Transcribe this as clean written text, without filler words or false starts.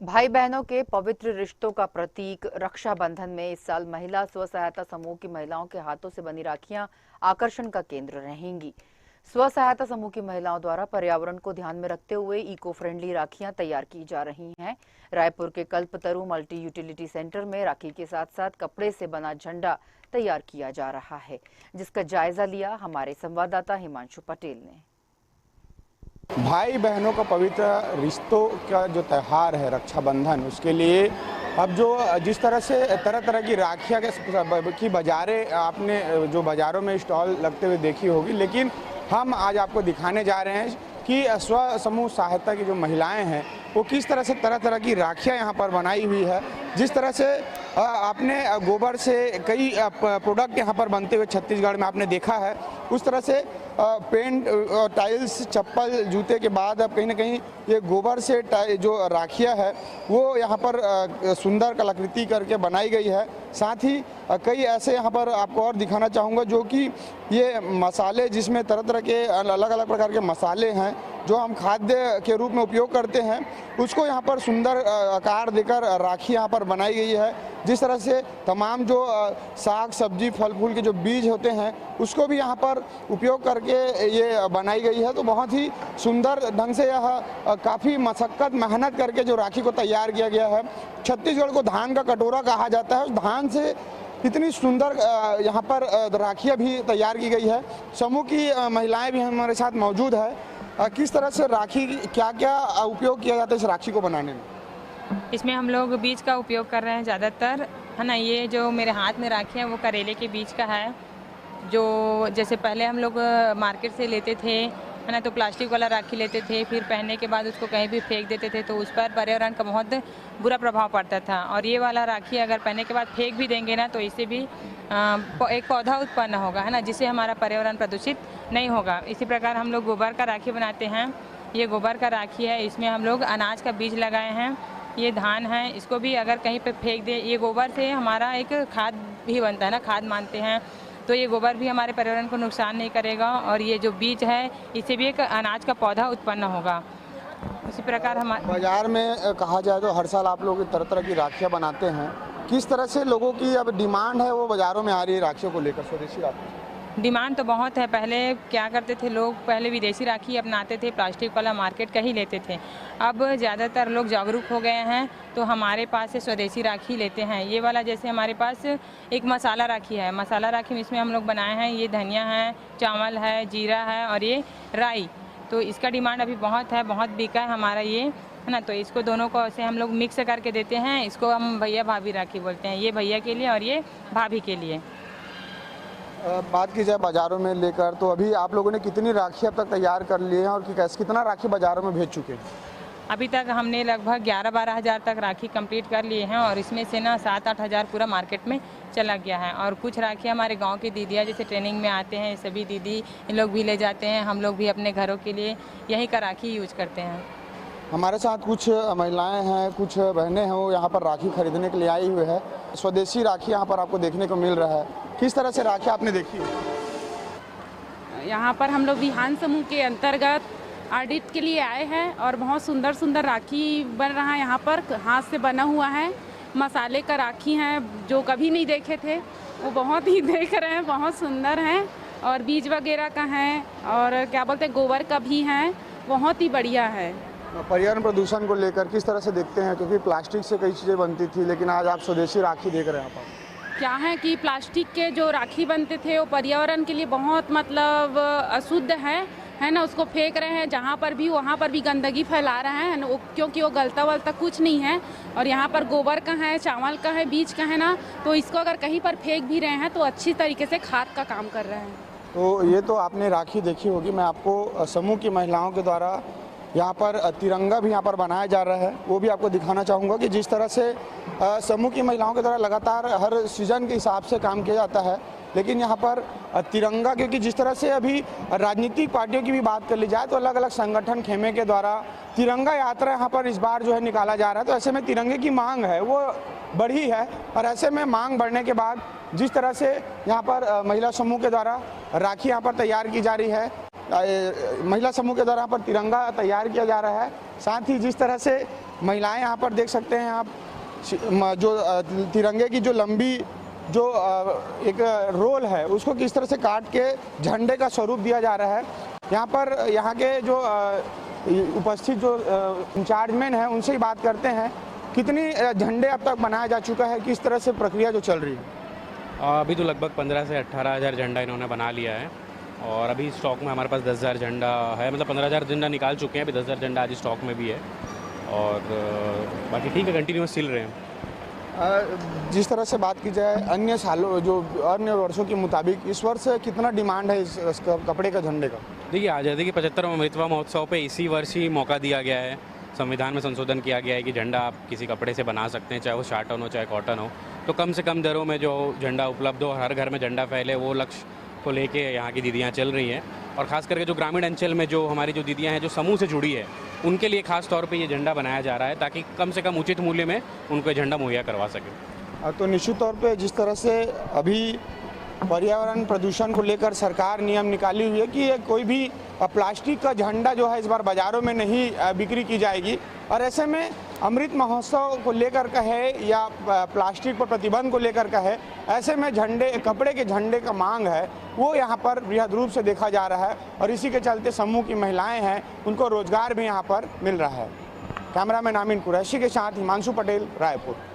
भाई बहनों के पवित्र रिश्तों का प्रतीक रक्षाबंधन में इस साल महिला स्व सहायता समूह की महिलाओं के हाथों से बनी राखियां आकर्षण का केंद्र रहेंगी। स्व सहायता समूह की महिलाओं द्वारा पर्यावरण को ध्यान में रखते हुए इको फ्रेंडली राखियां तैयार की जा रही हैं। रायपुर के कल्पतरु मल्टी यूटिलिटी सेंटर में राखी के साथ साथ कपड़े से बना झंडा तैयार किया जा रहा है, जिसका जायजा लिया हमारे संवाददाता हिमांशु पटेल ने। भाई बहनों का पवित्र रिश्तों का जो त्यौहार है रक्षाबंधन, उसके लिए अब जिस तरह से तरह तरह की राखियाँ की बाज़ारें आपने जो बाज़ारों में स्टॉल लगते हुए देखी होगी, लेकिन हम आज आपको दिखाने जा रहे हैं कि स्व समूह सहायता की जो महिलाएं हैं वो किस तरह तरह की राखियाँ यहाँ पर बनाई हुई है। जिस तरह से आपने गोबर से कई प्रोडक्ट यहाँ पर बनते हुए छत्तीसगढ़ में आपने देखा है, उस तरह से पेंट, टाइल्स, चप्पल, जूते के बाद अब कहीं ना कहीं ये गोबर से जो राखियाँ है वो यहाँ पर सुंदर कलाकृति करके बनाई गई है। साथ ही कई ऐसे यहाँ पर आपको और दिखाना चाहूँगा जो कि ये मसाले, जिसमें तरह तरह के अलग अलग प्रकार के मसाले हैं जो हम खाद्य के रूप में उपयोग करते हैं, उसको यहाँ पर सुंदर आकार देकर राखी यहाँ पर बनाई गई है। जिस तरह से तमाम जो साग सब्जी फल फूल के जो बीज होते हैं उसको भी यहाँ पर उपयोग करके ये बनाई गई है। तो बहुत ही सुंदर ढंग से यह काफ़ी मशक्क़त मेहनत करके जो राखी को तैयार किया गया है। छत्तीसगढ़ को धान का कटोरा कहा जाता है, उस धान से इतनी सुंदर यहाँ पर राखियाँ भी तैयार की गई है। समूह की महिलाएं भी हमारे साथ मौजूद है। किस तरह से राखी, क्या क्या उपयोग किया जाता है इस राखी को बनाने में? इसमें हम लोग बीज का उपयोग कर रहे हैं ज़्यादातर, है ना। ये जो मेरे हाथ में राखी है वो करेले के बीज का है। जो जैसे पहले हम लोग मार्केट से लेते थे, है ना, तो प्लास्टिक वाला राखी लेते थे, फिर पहनने के बाद उसको कहीं भी फेंक देते थे, तो उस पर पर्यावरण का बहुत बुरा प्रभाव पड़ता था। और ये वाला राखी अगर पहनने के बाद फेंक भी देंगे ना, तो इससे भी एक पौधा उत्पन्न होगा, है ना, जिससे हमारा पर्यावरण प्रदूषित नहीं होगा। इसी प्रकार हम लोग गोबर का राखी बनाते हैं। ये गोबर का राखी है, इसमें हम लोग अनाज का बीज लगाए हैं। ये धान है, इसको भी अगर कहीं पे फेंक दे, ये गोबर से हमारा एक खाद भी बनता है ना, खाद मानते हैं, तो ये गोबर भी हमारे पर्यावरण को नुकसान नहीं करेगा। और ये जो बीज है इससे भी एक अनाज का पौधा उत्पन्न होगा। इसी प्रकार हमारे बाजार में कहा जाए तो हर साल आप लोग तरह तरह की राखियाँ बनाते हैं। किस तरह से लोगों की अब डिमांड है वो बाज़ारों में आ रही है राखियों को लेकर, स्वदेशी राखी? डिमांड तो बहुत है। पहले क्या करते थे लोग, पहले विदेशी राखी अपनाते थे, प्लास्टिक वाला मार्केट का ही लेते थे। अब ज़्यादातर लोग जागरूक हो गए हैं, तो हमारे पास से स्वदेशी राखी लेते हैं। ये वाला जैसे हमारे पास एक मसाला राखी है, मसाला राखी में इसमें हम लोग बनाए हैं, ये धनिया है, चावल है, जीरा है और ये राई। तो इसका डिमांड अभी बहुत है, बहुत बिका है हमारा ये, है ना। तो इसको दोनों को ऐसे हम लोग मिक्स करके देते हैं। इसको हम भैया भाभी राखी बोलते हैं। ये भैया के लिए और ये भाभी के लिए। बात की जाए बाज़ारों में लेकर, तो अभी आप लोगों ने कितनी राखी अब तक तैयार कर लिए हैं और कितना राखी बाज़ारों में भेज चुके हैं? अभी तक हमने लगभग 11-12 हज़ार तक राखी कंप्लीट कर लिए हैं, और इसमें से ना 7-8 हज़ार पूरा मार्केट में चला गया है। और कुछ राखी हमारे गांव की दीदियाँ जैसे ट्रेनिंग में आते हैं, सभी दीदी इन लोग भी ले जाते हैं। हम लोग भी अपने घरों के लिए यही का राखी यूज करते हैं। हमारे साथ कुछ महिलाएं हैं, कुछ बहनें हैं, वो यहाँ पर राखी खरीदने के लिए आई हुई है। स्वदेशी राखी यहाँ पर आपको देखने को मिल रहा है। किस तरह से राखी आपने देखी है? यहाँ पर हम लोग विहान समूह के अंतर्गत ऑडिट के लिए आए हैं और बहुत सुंदर सुंदर राखी बन रहा है। यहाँ पर हाथ से बना हुआ है, मसाले का राखी है जो कभी नहीं देखे थे, वो बहुत ही देख रहे हैं, बहुत सुंदर हैं। और बीज वगैरह का है और क्या बोलते हैं गोबर का भी है, बहुत ही बढ़िया है। पर्यावरण प्रदूषण को लेकर किस तरह से देखते हैं, क्योंकि प्लास्टिक से कई चीज़ें बनती थी, लेकिन आज आप स्वदेशी राखी देख रहे हैं यहाँ पर? क्या है कि प्लास्टिक के जो राखी बनते थे वो पर्यावरण के लिए बहुत मतलब अशुद्ध है ना। उसको फेंक रहे हैं जहाँ पर भी, वहाँ पर भी गंदगी फैला रहे हैं ना, क्योंकि वो गलता वलता कुछ नहीं है। और यहाँ पर गोबर का है, चावल का है, बीज का है ना, तो इसको अगर कहीं पर फेंक भी रहे हैं तो अच्छी तरीके से खाद का काम कर रहे हैं। तो ये तो आपने राखी देखी होगी। मैं आपको समूह की महिलाओं के द्वारा यहाँ पर तिरंगा भी यहाँ पर बनाया जा रहा है, वो भी आपको दिखाना चाहूँगा कि जिस तरह से समूह की महिलाओं के द्वारा लगातार हर सीज़न के हिसाब से काम किया जाता है, लेकिन यहाँ पर तिरंगा, क्योंकि जिस तरह से अभी राजनीतिक पार्टियों की भी बात कर ली जाए तो अलग अलग संगठन खेमे के द्वारा तिरंगा यात्रा यहाँ पर इस बार जो है निकाला जा रहा है। तो ऐसे में तिरंगे की मांग है वो बढ़ी है, और ऐसे में मांग बढ़ने के बाद जिस तरह से यहाँ पर महिला समूह के द्वारा राखी यहाँ पर तैयार की जा रही है, महिला समूह के द्वारा पर तिरंगा तैयार किया जा रहा है। साथ ही जिस तरह से महिलाएं यहाँ पर देख सकते हैं आप, जो तिरंगे की जो लंबी जो एक रोल है उसको किस तरह से काट के झंडे का स्वरूप दिया जा रहा है। यहाँ पर यहाँ के जो उपस्थित जो इंचार्जमैन हैं उनसे ही बात करते हैं, कितनी झंडे अब तक बनाया जा चुका है, किस तरह से प्रक्रिया जो चल रही है। अभी तो लगभग 15 से 18,000 झंडा इन्होंने बना लिया है और अभी स्टॉक में हमारे पास 10,000 झंडा है, मतलब 15,000 झंडा निकाल चुके हैं, अभी 10,000 झंडा आज स्टॉक में भी है और बाकी ठीक है, कंटिन्यूस सिल रहे हैं। जिस तरह से बात की जाए अन्य सालों जो अन्य वर्षों के मुताबिक इस वर्ष कितना डिमांड है इस कपड़े का झंडे का? देखिए, आज़ादी के 75वें अमृतवा महोत्सव पे इसी वर्ष ही मौका दिया गया है, संविधान में संशोधन किया गया है कि झंडा आप किसी कपड़े से बना सकते हैं, चाहे वो शाटन हो चाहे कॉटन हो, तो कम से कम दरों में जो झंडा उपलब्ध हो, हर घर में झंडा फैले, वो लक्ष्य को लेके यहाँ की दीदियाँ चल रही हैं। और ख़ास करके जो ग्रामीण अंचल में जो हमारी जो दीदियाँ हैं जो समूह से जुड़ी है, उनके लिए खास तौर पे ये झंडा बनाया जा रहा है ताकि कम से कम उचित मूल्य में उनको ये झंडा मुहैया करवा सके। तो निश्चित तौर पे जिस तरह से अभी पर्यावरण प्रदूषण को लेकर सरकार नियम निकाली हुई है कि ये कोई भी प्लास्टिक का झंडा जो है इस बार बाज़ारों में नहीं बिक्री की जाएगी, और ऐसे में अमृत महोत्सव को लेकर का है या प्लास्टिक पर प्रतिबंध को लेकर का है, ऐसे में कपड़े के झंडे का मांग है वो यहाँ पर बृहद रूप से देखा जा रहा है और इसी के चलते समूह की महिलाएं हैं उनको रोजगार भी यहाँ पर मिल रहा है। कैमरामैन आमीन कुरैशी के साथ हिमांशु पटेल, रायपुर।